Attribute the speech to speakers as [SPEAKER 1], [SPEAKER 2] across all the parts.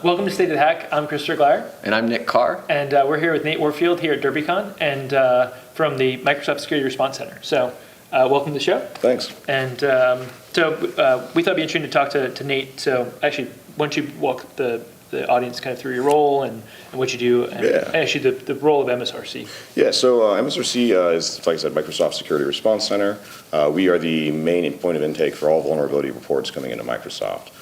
[SPEAKER 1] Welcome to State of the Hack. I'm Christopher Glyer.
[SPEAKER 2] And I'm Nick Carr.
[SPEAKER 1] And we're here with Nate Warfield here at DerbyCon and from the Microsoft Security Response Center. So welcome to the show.
[SPEAKER 3] Thanks.
[SPEAKER 1] And so we thought it'd be interesting to talk to Nate. So actually, why don't you walk the audience kind of through your role and what you do, and actually the role of MSRC.
[SPEAKER 3] Yeah, so MSRC is, like I said, Microsoft Security Response Center. We are the main point of intake for all vulnerability reports coming into Microsoft.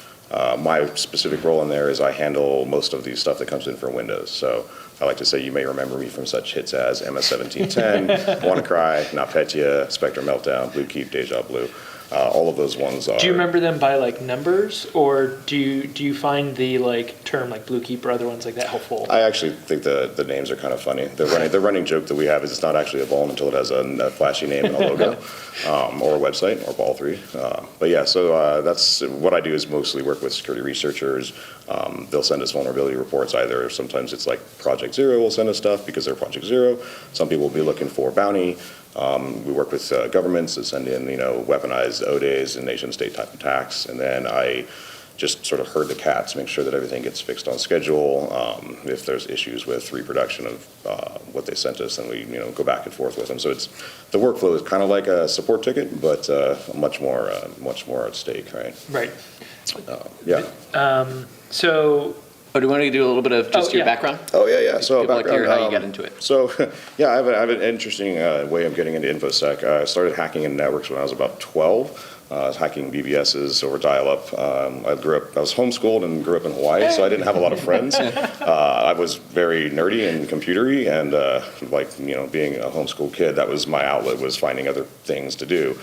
[SPEAKER 3] My specific role in there is I handle most of the stuff that comes in from Windows. So I like to say you may remember me from such hits as MS1710, WannaCry, NotPetya, Spectre Meltdown, BlueKeep, DejaBlue. All of those ones are.
[SPEAKER 1] Do you remember them by like numbers, or do you find the like term like BlueKeep or other ones like that helpful?
[SPEAKER 3] I actually think the names are kind of funny. The running joke that we have is it's not actually a vuln until it has a flashy name and a logo, or a website, or all three. But yeah, so that's what I do is mostly work with security researchers. They'll send us vulnerability reports. Either sometimes it's like Project Zero will send us stuff because they're Project Zero. Some people will be looking for bounty. We work with governments that send in, weaponized ODAs and nation-state type attacks, and then I just sort of herd the cats, make sure that everything gets fixed on schedule. If there's issues with reproduction of what they sent us, then we go back and forth with them. So the workflow is kind of like a support ticket, but much more at stake, right?
[SPEAKER 1] Right.
[SPEAKER 3] Yeah.
[SPEAKER 1] So.
[SPEAKER 2] Oh, do you want to do a little bit of just your background?
[SPEAKER 3] Oh, yeah. So
[SPEAKER 2] people like to hear how you got into it.
[SPEAKER 3] So, yeah, I have an interesting way of getting into InfoSec. I started hacking in networks when I was about 12. I was hacking BBSs over dial-up. I was homeschooled and grew up in Hawaii, so I didn't have a lot of friends. I was very nerdy and computery, and being a homeschool kid, that was my outlet, was finding other things to do.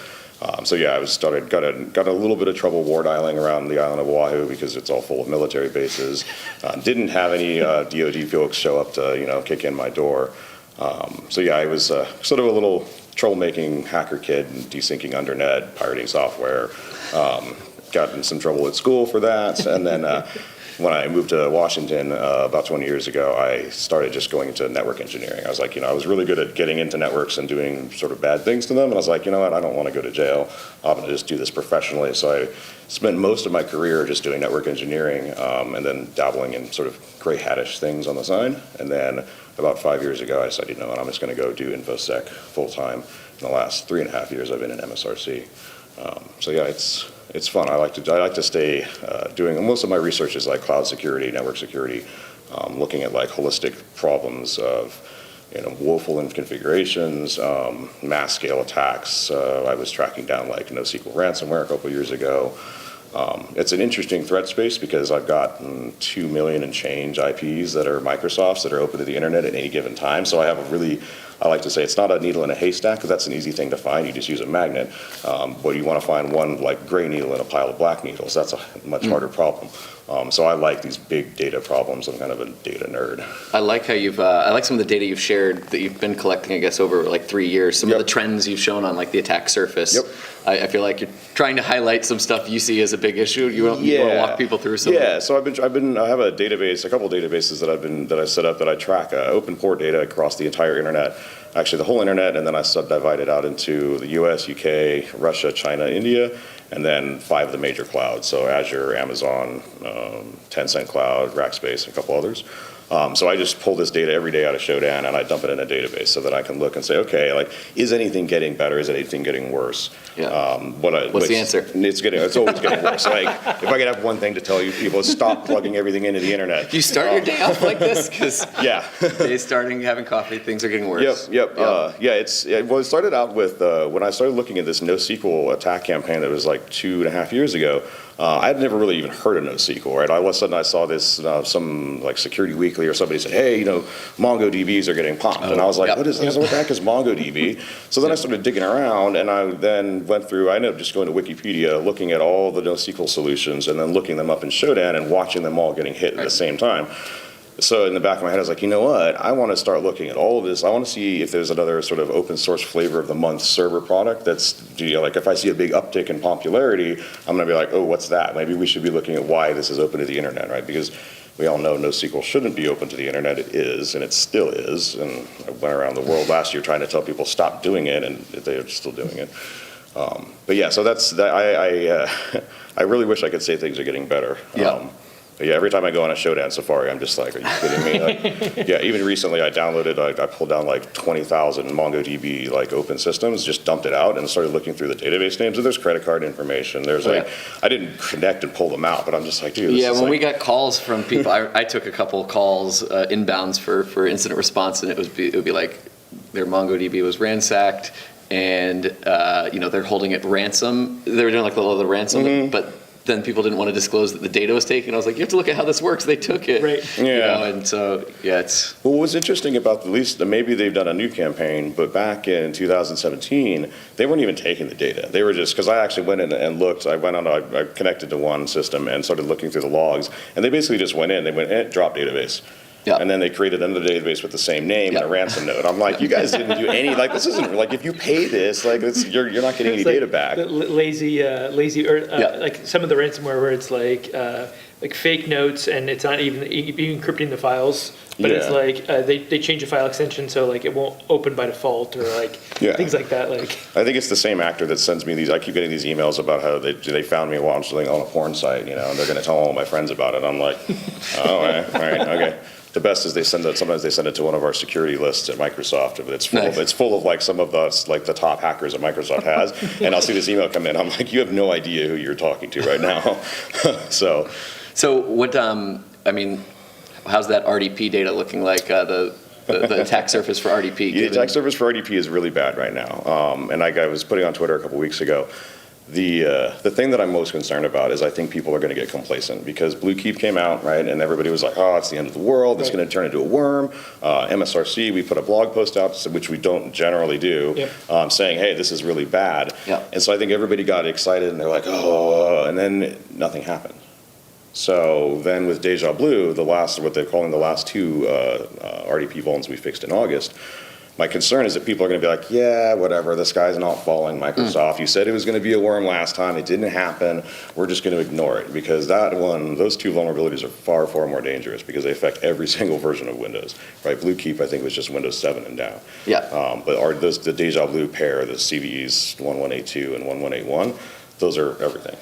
[SPEAKER 3] So yeah, got a little bit of trouble war dialing around the island of Oahu because it's all full of military bases. Didn't have any DoD folks show up to kick in my door. So yeah, I was sort of a little troublemaking hacker kid, desyncing undernet, pirating software. Got in some trouble at school for that, and then. When I moved to Washington about 20 years ago, I started just going into network engineering. I was like, I was really good at getting into networks and doing sort of bad things to them. And I was like, you know what, I don't want to go to jail. I'm going to just do this professionally. So I spent most of my career just doing network engineering and then dabbling in sort of gray hattish things on the side. And then about 5 years ago, I decided, what, I'm just going to go do InfoSec full time. In the last 3.5 years, I've been in MSRC. So yeah, it's fun. I like to stay doing most of my research is like cloud security, network security, looking at like holistic problems of woeful configurations, mass scale attacks. I was tracking down like NoSQL ransomware a couple years ago. It's an interesting threat space because I've got 2 million and change IPs that are Microsoft's that are open to the internet at any given time. So I have I like to say it's not a needle in a haystack because that's an easy thing to find. You just use a magnet. But you want to find one like gray needle in a pile of black needles. That's a much harder problem. So I like these big data problems. I'm kind of a data nerd.
[SPEAKER 2] I like how I like some of the data you've shared that you've been collecting, I guess, over like 3 years. Some of the trends you've shown on like the attack surface.
[SPEAKER 3] Yep.
[SPEAKER 2] I feel like you're trying to highlight some stuff you see as a big issue. You want to walk people through some.
[SPEAKER 3] Yeah. So I have a database, a couple of databases that I set up that I track open port data across the entire internet. Actually, the whole internet, and then I subdivide it out into the US, UK, Russia, China, India, and then 5 of the major clouds. So Azure, Amazon, Tencent Cloud, Rackspace, and a couple others. So I just pull this data every day out of Shodan and I dump it in a database so that I can look and say, okay, like, is anything getting better? Is anything getting worse?
[SPEAKER 2] Yeah. What's the answer?
[SPEAKER 3] It's always getting worse. Like, if I could have one thing to tell you people, stop plugging everything into the internet.
[SPEAKER 2] Do you start your day off like this? Because
[SPEAKER 3] yeah,
[SPEAKER 2] day's starting, having coffee, things are getting worse.
[SPEAKER 3] Yep. It started out with when I started looking at this NoSQL attack campaign that was like 2.5 years ago. I had never really even heard of NoSQL, right? All of a sudden I saw this, some like Security Weekly or somebody said, hey, MongoDBs are getting popped. And I was like, what the heck is MongoDB? So then I started digging around and I then went through, I ended up just going to Wikipedia, looking at all the NoSQL solutions and then looking them up in Shodan and watching them all getting hit at the same time. So in the back of my head, I was like, you know what? I want to start looking at all of this. I want to see if there's another sort of open source flavor of the month server product that's, like if I see a big uptick in popularity, I'm going to be like, oh, what's that? Maybe we should be looking at why this is open to the internet, right? Because we all know NoSQL shouldn't be open to the internet. It is, and it still is. And I went around the world last year trying to tell people stop doing it, and they're still doing it. But yeah, so that's, I really wish I could say things are getting better.
[SPEAKER 2] Yeah.
[SPEAKER 3] But yeah, every time I go on a Showdown Safari, I'm just like, are you kidding me? Like, yeah, even recently I pulled down like 20,000 MongoDB like open systems, just dumped it out and started looking through the database names. And there's credit card information. There's I didn't connect and pull them out, but I'm just like, dude.
[SPEAKER 2] Yeah, when we got calls from people, I took a couple calls inbounds for incident response, and it would be like their MongoDB was ransacked, and they're holding it ransom. They were doing like the ransom, but then people didn't want to disclose that the data was taken. I was like, you have to look at how this works. They took it.
[SPEAKER 1] Right.
[SPEAKER 3] Yeah.
[SPEAKER 2] And so, it's...
[SPEAKER 3] Well, what was interesting about, at least maybe they've done a new campaign, but back in 2017, they weren't even taking the data. They were just, because I actually went in and looked, I connected to one system and started looking through the logs, and they basically just went in, drop database.
[SPEAKER 2] Yeah.
[SPEAKER 3] And then they created another database with the same name and a ransom note. I'm like, you guys didn't do any, like, this isn't, like, if you pay this, like, you're not getting any data back.
[SPEAKER 1] Lazy, like some of the ransomware where it's like fake notes and it's not even encrypting the files, but it's like they change a file extension so like it won't open by default or like things like that. Like
[SPEAKER 3] I think it's the same actor that sends me these. I keep getting these emails about how they found me watching on a porn site, and they're going to tell all my friends about it. I'm like, oh, all right, okay. The best is sometimes they send it to one of our security lists at Microsoft. It's full of like some of the top hackers that Microsoft has, and I'll see this email come in. I'm like, you have no idea who you're talking to right now. So
[SPEAKER 2] what? How's that RDP data looking like? The attack surface for RDP.
[SPEAKER 3] The attack surface for RDP is really bad right now. And like I was putting on Twitter a couple weeks ago. The thing that I'm most concerned about is I think people are going to get complacent because BlueKeep came out, right, and everybody was like, oh, it's the end of the world, it's going to turn into a worm. MSRC, we put a blog post out, which we don't generally do, saying, hey, this is really bad. And so I think everybody got excited and they're like, oh, and then nothing happened. So then with DejaBlue, what they're calling the last two RDP vulns we fixed in August, my concern is that people are going to be like, yeah, whatever, this guy's not following Microsoft. You said it was going to be a worm last time. It didn't happen. We're just going to ignore it because those two vulnerabilities are far, far more dangerous because they affect every single version of Windows, right? BlueKeep, I think, was just Windows 7 and down. But the DejaBlue pair, the CVEs 1182 and 1181, those are everything.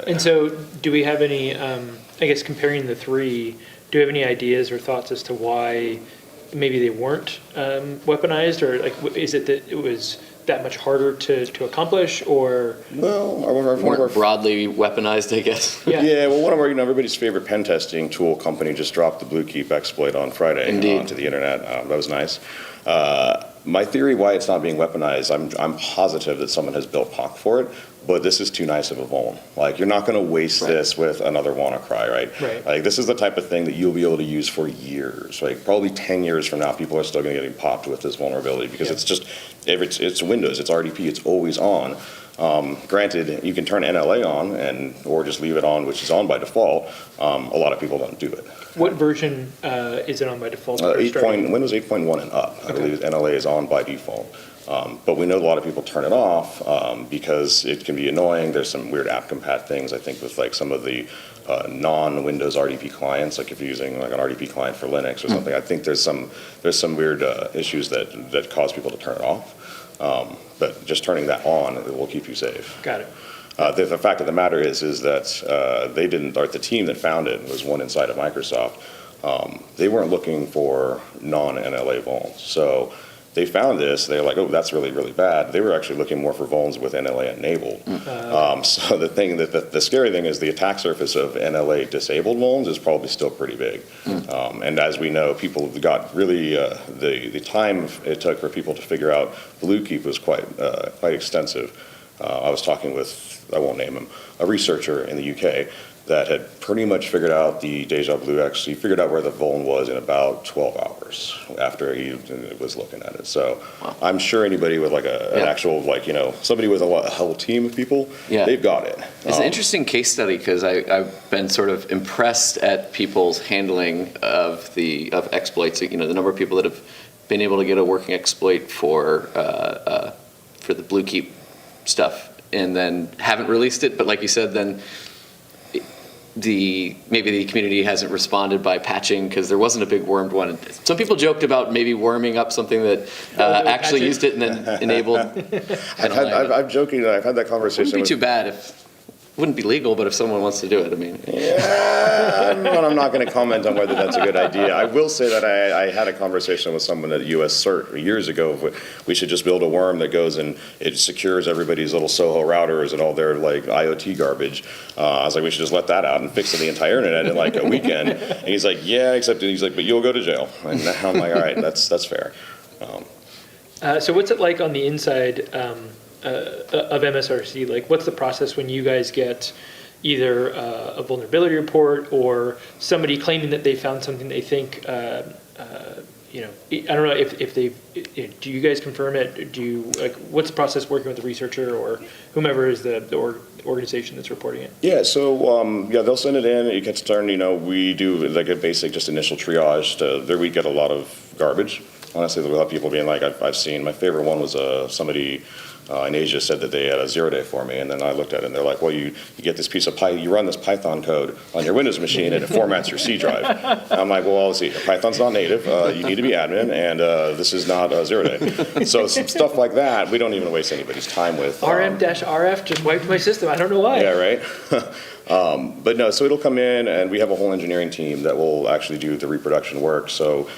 [SPEAKER 1] And so do we have any, I guess comparing the three, do we have any ideas or thoughts as to why maybe they weren't weaponized, or like is it that it was that much harder to accomplish, or
[SPEAKER 2] weren't broadly weaponized, I guess?
[SPEAKER 3] Well, one of our everybody's favorite pen testing tool company just dropped the BlueKeep exploit on Friday onto the internet. That was nice. My theory why it's not being weaponized, I'm positive that someone has built POC for it, but this is too nice of a vuln. Like, you're not going to waste this with another WannaCry, right? Like, this is the type of thing that you'll be able to use for years. Like, probably 10 years from now, people are still going to get popped with this vulnerability because it's just, it's Windows, it's RDP, it's always on. Granted, you can turn NLA on or just leave it on, which is on by default. A lot of people don't do it.
[SPEAKER 1] What version is it on by default?
[SPEAKER 3] Windows 8.1 and up. I believe NLA is on by default. But we know a lot of people turn it off because it can be annoying. There's some weird app compat things, I think, with like some of the non-Windows RDP clients, like if you're using like an RDP client for Linux or something. I think there's some weird issues that cause people to turn it off. But just turning that on, it will keep you safe.
[SPEAKER 1] Got it.
[SPEAKER 3] The fact of the matter is that they didn't, or the team that found it was one inside of Microsoft. They weren't looking for non-NLA vulns. So they found this, they were like, oh, that's really, really bad. They were actually looking more for vulns with NLA enabled. So the scary thing is the attack surface of NLA disabled vulns is probably still pretty big. And as we know, people got really, the time it took for people to figure out BlueKeep was quite extensive. I was talking with, I won't name him, a researcher in the UK that had pretty much figured out the DejaBlue. Actually figured out where the vuln was in about 12 hours after he was looking at it. So I'm sure anybody with like an actual, like, somebody with a whole team of people, they've got it.
[SPEAKER 2] It's an interesting case study because I've been sort of impressed at people's handling of exploits. The number of people that have been able to get a working exploit for the BlueKeep stuff and then haven't released it, but like you said, then maybe the community hasn't responded by patching because there wasn't a big wormed one. Some people joked about maybe worming up something that actually used it and then enabled.
[SPEAKER 3] I've had that conversation.
[SPEAKER 2] It wouldn't be too bad if wouldn't be legal, but if someone wants to do it, I mean.
[SPEAKER 3] Yeah, but I'm not going to comment on whether that's a good idea. I will say that I had a conversation with someone at US CERT years ago. We should just build a worm that goes and it secures everybody's little Soho routers and all their like IoT garbage. I was like, we should just let that out and fix the entire internet in like a weekend. And he's like, yeah, except he's like, but you'll go to jail. And I'm like, all right, that's fair.
[SPEAKER 1] So what's it like on the inside of MSRC? Like, what's the process when you guys get either a vulnerability report or somebody claiming that they found something they think, I don't know if they, do you guys confirm it? Do you, like, what's the process working with the researcher or whomever is the organization that's reporting it?
[SPEAKER 3] Yeah, so they'll send it in. It gets turned. We do like a basic, just initial triage. There we get a lot of garbage. Honestly, we'll have people being like, I've seen. My favorite one was somebody in Asia said that they had a 0-day for me, and then I looked at it and they're like, well, you get this piece of you run this Python code on your Windows machine and it formats your C drive. And I'm like, well, see, Python's not native. You need to be admin, and this is not a 0-day. So some stuff like that, we don't even waste anybody's time with.
[SPEAKER 1] RM-RF just wiped my system. I don't know why.
[SPEAKER 3] Yeah, right. But no, so it'll come in, and we have a whole engineering team that will actually do the reproduction work. So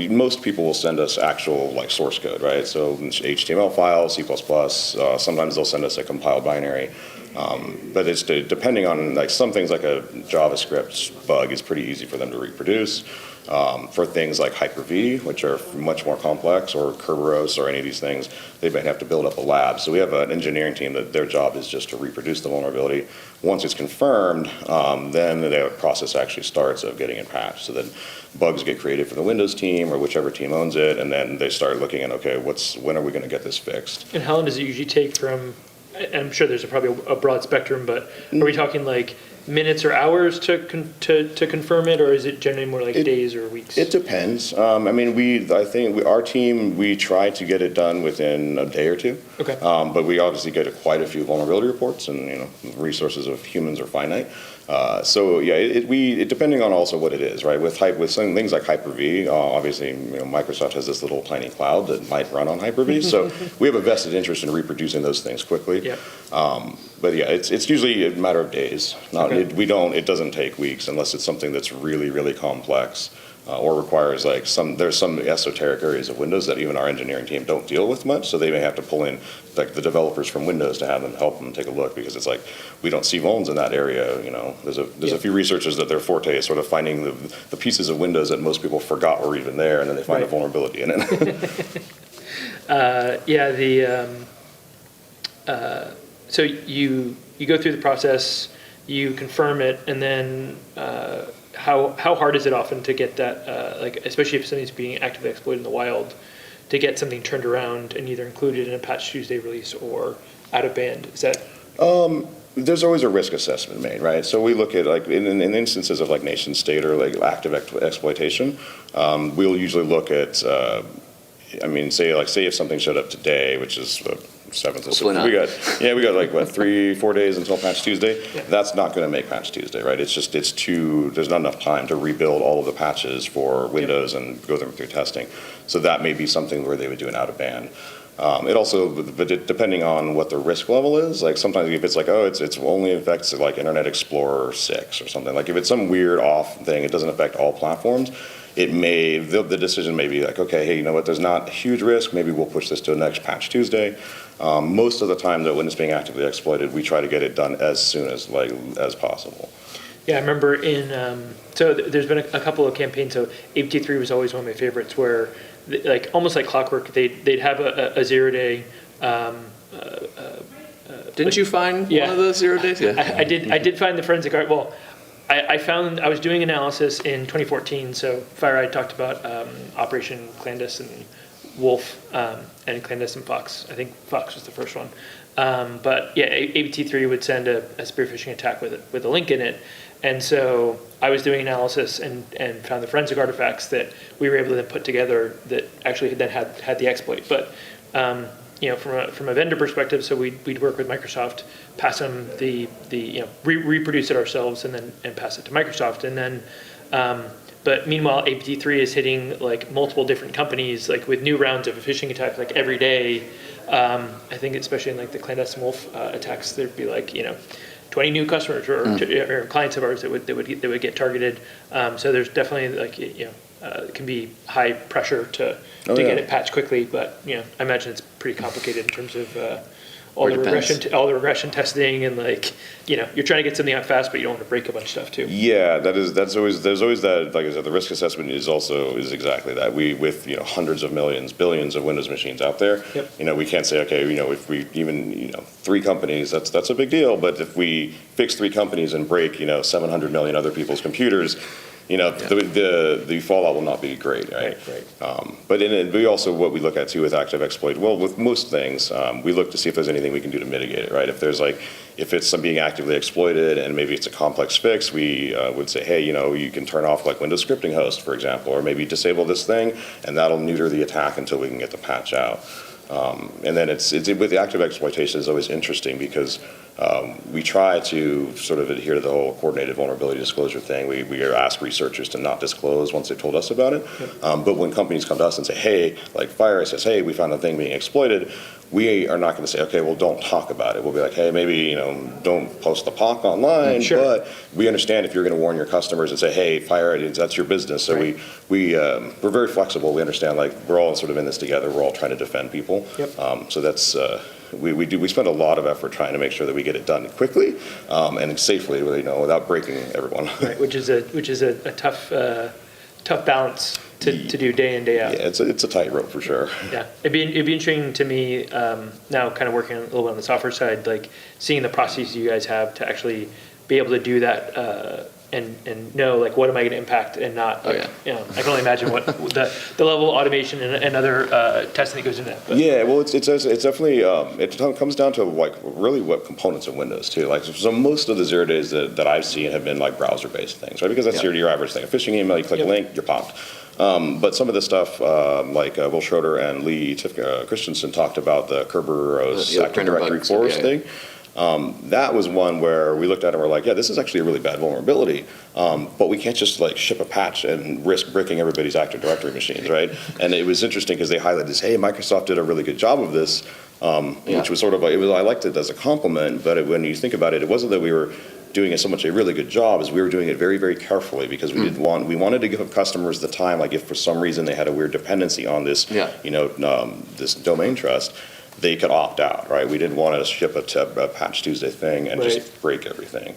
[SPEAKER 3] most people will send us actual like source code, right? So HTML files, C++. Sometimes they'll send us a compiled binary. But it's depending on like some things like a JavaScript bug is pretty easy for them to reproduce. For things like Hyper-V, which are much more complex, or Kerberos, or any of these things, they might have to build up a lab. So we have an engineering team that their job is just to reproduce the vulnerability. Once it's confirmed, then the process actually starts of getting it patched. So then bugs get created for the Windows team or whichever team owns it, and then they start looking at, okay, when are we going to get this fixed?
[SPEAKER 1] And how long does it usually take from, and I'm sure there's probably a broad spectrum, but are we talking like minutes or hours to confirm it, or is it generally more like days or weeks?
[SPEAKER 3] It depends. I think our team, we try to get it done within a day or two.
[SPEAKER 1] Okay.
[SPEAKER 3] But we obviously get quite a few vulnerability reports, and resources of humans are finite. So yeah, it depending on also what it is, right? With some things like Hyper-V, obviously Microsoft has this little tiny cloud that might run on Hyper-V, so we have a vested interest in reproducing those things quickly.
[SPEAKER 1] Yeah.
[SPEAKER 3] But yeah, it's usually a matter of days.
[SPEAKER 1] Okay.
[SPEAKER 3] It doesn't take weeks unless it's something that's really, really complex. Or requires like there's some esoteric areas of Windows that even our engineering team don't deal with much, so they may have to pull in like the developers from Windows to have them help them take a look, because it's like we don't see vulns in that area. There's a few researchers that their forte is sort of finding the pieces of Windows that most people forgot were even there, and then they find a vulnerability in it.
[SPEAKER 1] So you go through the process, you confirm it, and then how hard is it often to get that, like especially if something's being actively exploited in the wild, to get something turned around and either included in a Patch Tuesday release or out of band? Is that?
[SPEAKER 3] There's always a risk assessment made, right? So we look at like in instances of like nation state or like active exploitation, we'll usually look at, say if something showed up today, which is the 7th of September. We got like 3-4 days until Patch Tuesday.
[SPEAKER 1] Yeah.
[SPEAKER 3] That's not going to make Patch Tuesday, right? There's not enough time to rebuild all of the patches for Windows and go through testing. So that may be something where they would do an out of band. Depending on what the risk level is, like sometimes if it's like, it's only affects like Internet Explorer 6 or something, like if it's some weird off thing, it doesn't affect all platforms, the decision may be like, okay, hey, you know what, there's not a huge risk, maybe we'll push this to the next Patch Tuesday. Most of the time though, when it's being actively exploited, we try to get it done as soon as possible.
[SPEAKER 1] Yeah, I remember so there's been a couple of campaigns. So APT3 was always one of my favorites, where like almost like clockwork, they'd have a 0-day.
[SPEAKER 2] Didn't you find one of the 0 days? Yeah.
[SPEAKER 1] I did find the forensic art. Well, I was doing analysis in 2014. So FireEye talked about Operation Clandestine Wolf and Clandestine Fox. I think Fox was the first one. But yeah, APT3 would send a spear phishing attack with a link in it. And so I was doing analysis and found the forensic artifacts that we were able to then put together that actually then had the exploit. But from a vendor perspective, so we'd work with Microsoft, pass them reproduce it ourselves, and pass it to Microsoft, and then. But meanwhile, APT3 is hitting like multiple different companies, like with new rounds of a phishing attack like every day. I think especially in like the clandestine wolf attacks, there'd be like 12 20 new customers or clients of ours that would get targeted. So there's definitely it can be high pressure to get it patched quickly, but I imagine it's pretty complicated in terms of all the regression testing and you're trying to get something out fast, but you don't want to break a bunch of stuff too.
[SPEAKER 3] Yeah, there's always that. Like I said, the risk assessment is exactly that. With hundreds of millions, billions of Windows machines out there, we can't say, okay, if we even 3 companies, that's a big deal. But if we fix 3 companies and break 700 million other people's computers, the fallout will not be great, right? But we also, what we look at too with active exploit, well, with most things, we look to see if there's anything we can do to mitigate it, right? If it's being actively exploited and maybe it's a complex fix, we would say, hey, you can turn off like Windows scripting host, for example, or maybe disable this thing, and that'll neuter the attack until we can get the patch out. And then it's with the active exploitation is always interesting because we try to sort of adhere to the whole coordinated vulnerability disclosure thing. We ask researchers to not disclose once they've told us about it. But when companies come to us and say, hey, like FireEye says, hey, we found a thing being exploited, we are not going to say, okay, well, don't talk about it. We'll be like, hey, maybe don't post the POC online, but we understand if you're going to warn your customers and say, hey, FireEye, that's your business. So we're very flexible. We understand we're all sort of in this together. We're all trying to defend people. So that's we spend a lot of effort trying to make sure that we get it done quickly and safely, without breaking everyone.
[SPEAKER 1] Which is a tough balance to do day in, day out.
[SPEAKER 3] Yeah, it's a tightrope for sure.
[SPEAKER 1] Yeah, it'd be interesting to me now, kind of working a little bit on the software side, seeing the processes you guys have to actually be able to do that and know what am I going to impact and not. I can only imagine what the level of automation and other testing that goes into that. But.
[SPEAKER 3] Yeah, well, it's definitely it comes down to really what components of Windows too. So most of the 0 days that I've seen have been browser based things, right? Because that's your average thing. A phishing email, you click a link, you're popped. But some of the stuff, Will Schroeder and Lee Christensen talked about the Kerberos Active Directory Forest thing. That was one where we looked at it and we're like, yeah, this is actually a really bad vulnerability, but we can't just ship a patch and risk breaking everybody's Active Directory machines, right? And it was interesting because they highlighted this, hey, Microsoft did a really good job of this, which was sort of, I liked it as a compliment, but when you think about it, it wasn't that we were doing so much a really good job as we were doing it very, very carefully because we wanted to give customers the time, if for some reason they had a weird dependency on this, this domain trust, they could opt out, right? We didn't want to ship a Patch Tuesday thing and just break everything.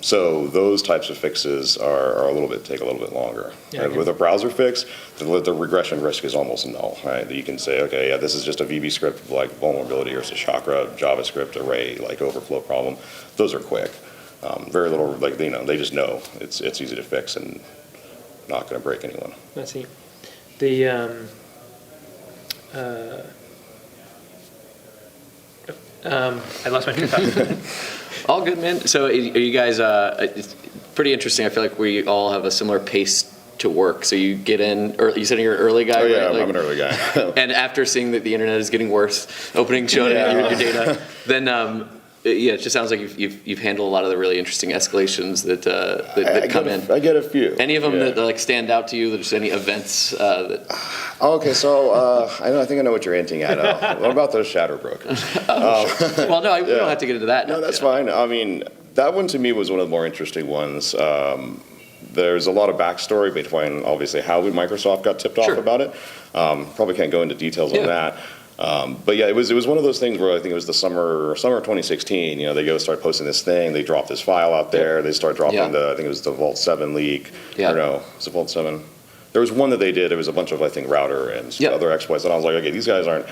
[SPEAKER 3] So those types of fixes take a little bit longer. With a browser fix, the regression risk is almost null, right? You can say, okay, yeah, this is just a VB script vulnerability, or it's a Chakra JavaScript array overflow problem. Those are quick. Very little, they just know it's easy to fix and not going to break anyone.
[SPEAKER 1] I see. I lost my train of thought.
[SPEAKER 2] All good, man. So are you guys, it's pretty interesting. I feel like we all have a similar pace to work. So you get in, or you said you're an early guy,
[SPEAKER 3] yeah,
[SPEAKER 2] right?
[SPEAKER 3] I'm an early guy.
[SPEAKER 2] And after seeing that the internet is getting worse, showing your data, then it just sounds like you've handled a lot of the really interesting escalations that come in.
[SPEAKER 3] I get a few.
[SPEAKER 2] Any of them that stand out to you? Just any events that?
[SPEAKER 3] Okay, so I think I know what you're hinting at. What about those shadow brokers?
[SPEAKER 2] Well, no, we don't have to get into that.
[SPEAKER 3] No, that's fine. I mean, that one to me was one of the more interesting ones. There's a lot of backstory between obviously how Microsoft got tipped off about it. Probably can't go into details on that. But yeah, it was one of those things where I think it was the summer of 2016. They start posting this thing. They drop this file out there. They start dropping I think it was the Vault 7 leak. Or no, was it Vault 7? There was one that they did. There was a bunch of router and other exploits, and I was like, okay, these guys aren't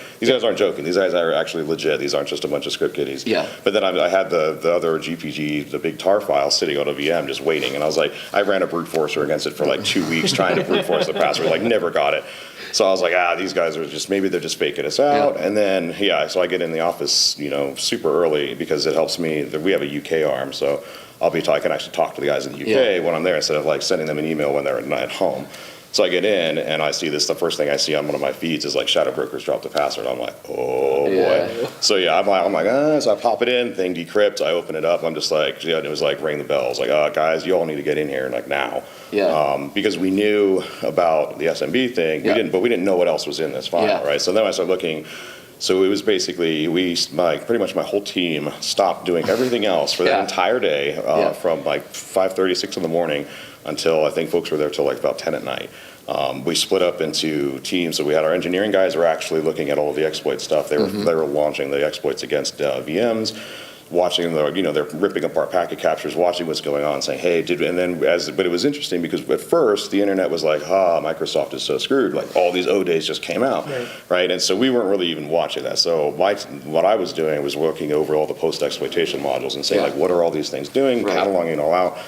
[SPEAKER 3] joking. These guys are actually legit. These aren't just a bunch of script kiddies. But then I had the other GPG, the big tar file, sitting on a VM just waiting, and I was like, I ran a brute forcer against it for 2 weeks trying to brute force the password, never got it. So I was like, these guys are maybe they're just faking us out. And then so I get in the office, super early because it helps me. We have a UK arm, so I can actually talk to the guys in the UK when I'm there instead of sending them an email when they're at home. So I get in and I see this. The first thing I see on one of my feeds is shadow brokers dropped the password. I'm like, oh boy. So I'm like, so I pop it in, thing decrypts. I open it up. I'm just like, and it was ring the bells. Guys, you all need to get in here now. Because we knew about the SMB thing. We didn't know what else was in this file, right? So then I started looking. So it was basically, pretty much my whole team stopped doing everything else for that entire day, from like 5:30, 6 in the morning until I think folks were there till like about 10 at night. We split up into teams. So we had our engineering guys were actually looking at all of the exploit stuff. They were launching the exploits against VMs. Watching they're ripping apart packet captures, watching what's going on, saying, hey, but it was interesting because at first the internet was like, Microsoft is so screwed, like all these O days just came out, right? And so we weren't really even watching that. So what I was doing was working over all the post-exploitation modules and saying, like, what are all these things doing, cataloging it all out.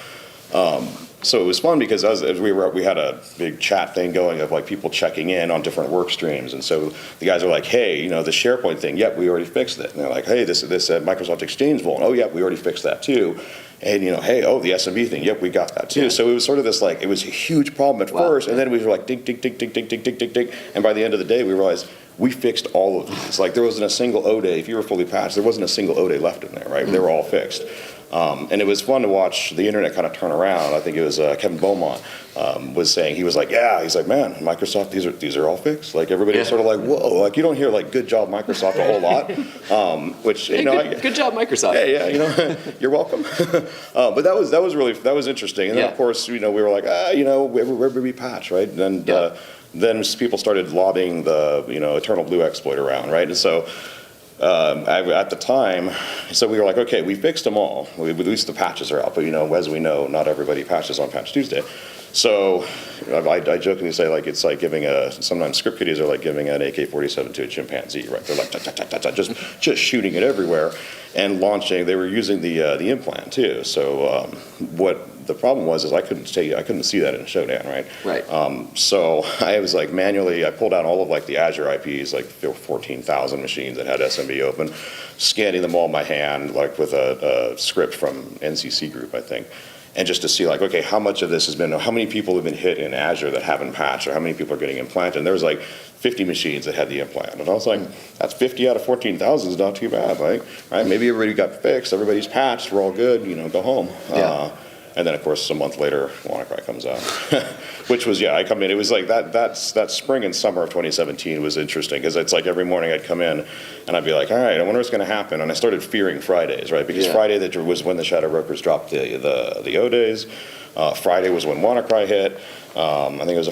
[SPEAKER 3] So it was fun because we had a big chat thing going of like people checking in on different work streams, and so the guys are like, hey, the SharePoint thing, yep, we already fixed it. And they're like, hey, this Microsoft Exchange vuln, oh yep, we already fixed that too. And hey, the SMB thing, yep, we got that too. So it was sort of this like, it was a huge problem at first, and then we were like ding, ding, ding, ding, ding, ding, ding, ding, ding, and by the end of the day we realized we fixed all of these. Like there wasn't a single O day, if you were fully patched, there wasn't a single O day left in there, right? They were all fixed. And it was fun to watch the internet kind of turn around. I think it was Kevin Beaumont was saying, he's like, man, Microsoft, these are all fixed. Like everybody was sort of like, whoa, like you don't hear like good job Microsoft a whole lot, which
[SPEAKER 2] good job Microsoft.
[SPEAKER 3] Yeah, you're welcome. But that was interesting. And then of course we were like, where did we patch, right? And then people started lobbing the Eternal Blue exploit around, right? And so. At the time, so we were like, okay, we fixed them all. At least the patches are out, but as we know, not everybody patches on Patch Tuesday. So I jokingly say, like, it's like sometimes script kiddies are like giving an AK-47 to a chimpanzee, right? They're like just shooting it everywhere and launching. They were using the implant too. So what the problem was is I couldn't see that in Showdown, right?
[SPEAKER 2] Right.
[SPEAKER 3] So I was like manually, I pulled out all of like the Azure IPs, like 14,000 machines that had SMB open, scanning them all by hand, like with a script from NCC Group, I think. And just to see like, okay, how much of this how many people have been hit in Azure that haven't patched, or how many people are getting implanted? And there was like 50 machines that had the implant. And I was like, that's 50 out of 14,000 is not too bad, like, right? Maybe everybody got fixed, everybody's patched, we're all good, go home. And then, of course, a month later, WannaCry comes out, which was, I come in. It was like that spring and summer of 2017 was interesting because it's like every morning I'd come in and I'd be like, all right, I wonder what's going to happen. And I started fearing Fridays, right? Because Friday was when the Shadow Brokers dropped the O days. Friday was when WannaCry hit. I think it was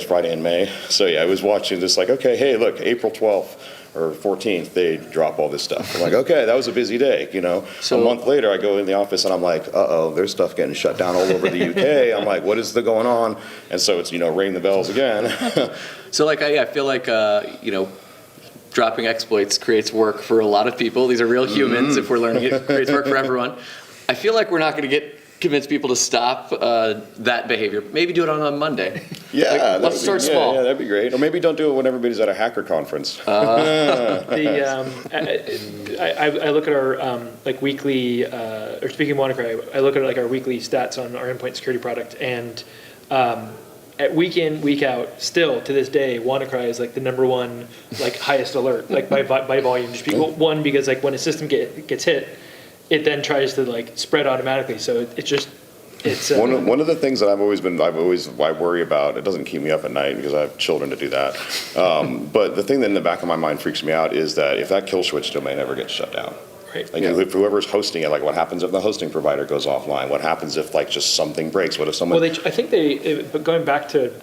[SPEAKER 3] Friday in May. So I was watching this like, okay, hey, look, April 12th. Or 14th, they drop all this stuff. I'm like, okay, that was a busy day, So a month later, I go in the office and I'm like, there's stuff getting shut down all over the UK. I'm like, what is going on? And so it's, ring the bells again.
[SPEAKER 2] So like, I feel like, dropping exploits creates work for a lot of people. These are real humans. If we're learning it creates work for everyone. I feel like we're not going to convince people to stop that behavior. Maybe do it on a Monday.
[SPEAKER 3] Yeah,
[SPEAKER 2] let's start small.
[SPEAKER 3] Yeah, that'd be great. Or maybe don't do it when everybody's at a hacker conference.
[SPEAKER 1] I look at our weekly, or speaking of WannaCry, I look at our weekly stats on our endpoint security product, and at week in, week out, still to this day, WannaCry is the number one highest alert by volume. Just because when a system gets hit, it then tries to spread automatically. So it's
[SPEAKER 3] one of the things that I worry about. It doesn't keep me up at night because I have children to do that. But the thing that in the back of my mind freaks me out is that if that kill switch domain ever gets shut down, right? If whoever's hosting it, what happens if the hosting provider goes offline? What happens if just something breaks? What if someone?
[SPEAKER 1] Well, I think but going back to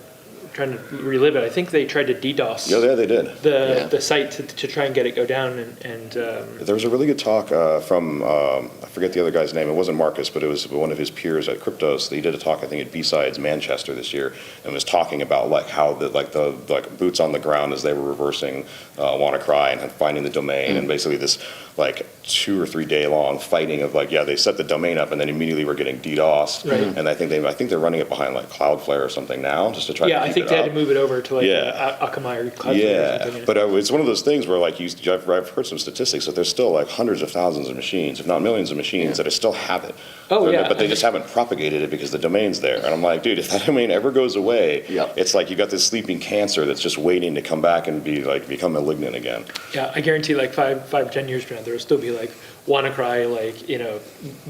[SPEAKER 1] trying to relive it, I think they tried to DDoS.
[SPEAKER 3] Yeah, they did.
[SPEAKER 1] The site to try and get it go down, and
[SPEAKER 3] there was a really good talk from I forget the other guy's name. It wasn't Marcus, but it was one of his peers at Cryptos. He did a talk, I think, at B-Sides Manchester this year, and was talking about how the boots on the ground as they were reversing WannaCry and finding the domain, and basically this 2 or 3 day long fighting of they set the domain up and then immediately were getting DDoSed.
[SPEAKER 1] Right.
[SPEAKER 3] And I think they're running it behind Cloudflare or something now just to try to keep it up.
[SPEAKER 1] I think they had to move it over to Akamai or Cloudflare or something.
[SPEAKER 3] But it's one of those things where I've heard some statistics that there's still hundreds of thousands of machines, if not millions of machines that still have it. But they just haven't propagated it because the domain's there. And I'm like, dude, if that domain ever goes away, it's you got this sleeping cancer that's just waiting to come back and become malignant again.
[SPEAKER 1] Yeah, I guarantee 5 or 10 years from now, there will still be WannaCry,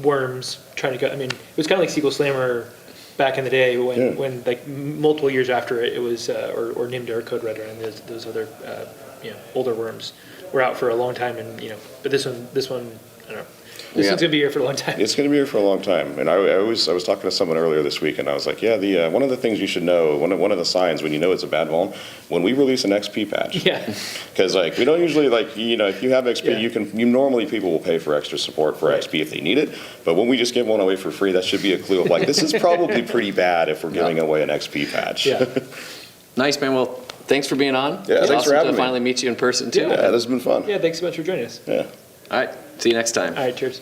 [SPEAKER 1] worms trying to go. I mean, it was kind of like SQL Slammer back in the day when multiple years after it was, or Nimda or CodeRedder and those other, older worms. were out for a long time, and but this one, I don't know. This
[SPEAKER 2] Yeah.
[SPEAKER 1] one's gonna be here for a long time.
[SPEAKER 3] It's going to be here for a long time. And I was talking to someone earlier this week, and I was like, yeah, one of the things you should know, one of the signs when you know it's a bad vuln, when we release an XP patch.
[SPEAKER 1] Yeah.
[SPEAKER 3] Because we don't usually if you have XP,
[SPEAKER 1] Yeah.
[SPEAKER 3] normally people will pay for extra support for XP if they need it. But when we just give one away for free, that should be a clue of this is probably pretty bad if we're giving away an XP patch.
[SPEAKER 1] Yeah.
[SPEAKER 2] Nice, man. Well, thanks for being on.
[SPEAKER 3] Yeah,
[SPEAKER 2] It's
[SPEAKER 3] thanks for
[SPEAKER 2] awesome
[SPEAKER 3] having
[SPEAKER 2] to
[SPEAKER 3] me.
[SPEAKER 2] finally meet you in person too.
[SPEAKER 3] Yeah, this has been fun.
[SPEAKER 1] Yeah. Thanks so much for joining us.
[SPEAKER 3] Yeah.
[SPEAKER 2] All right. See you next time.
[SPEAKER 1] All right. Cheers.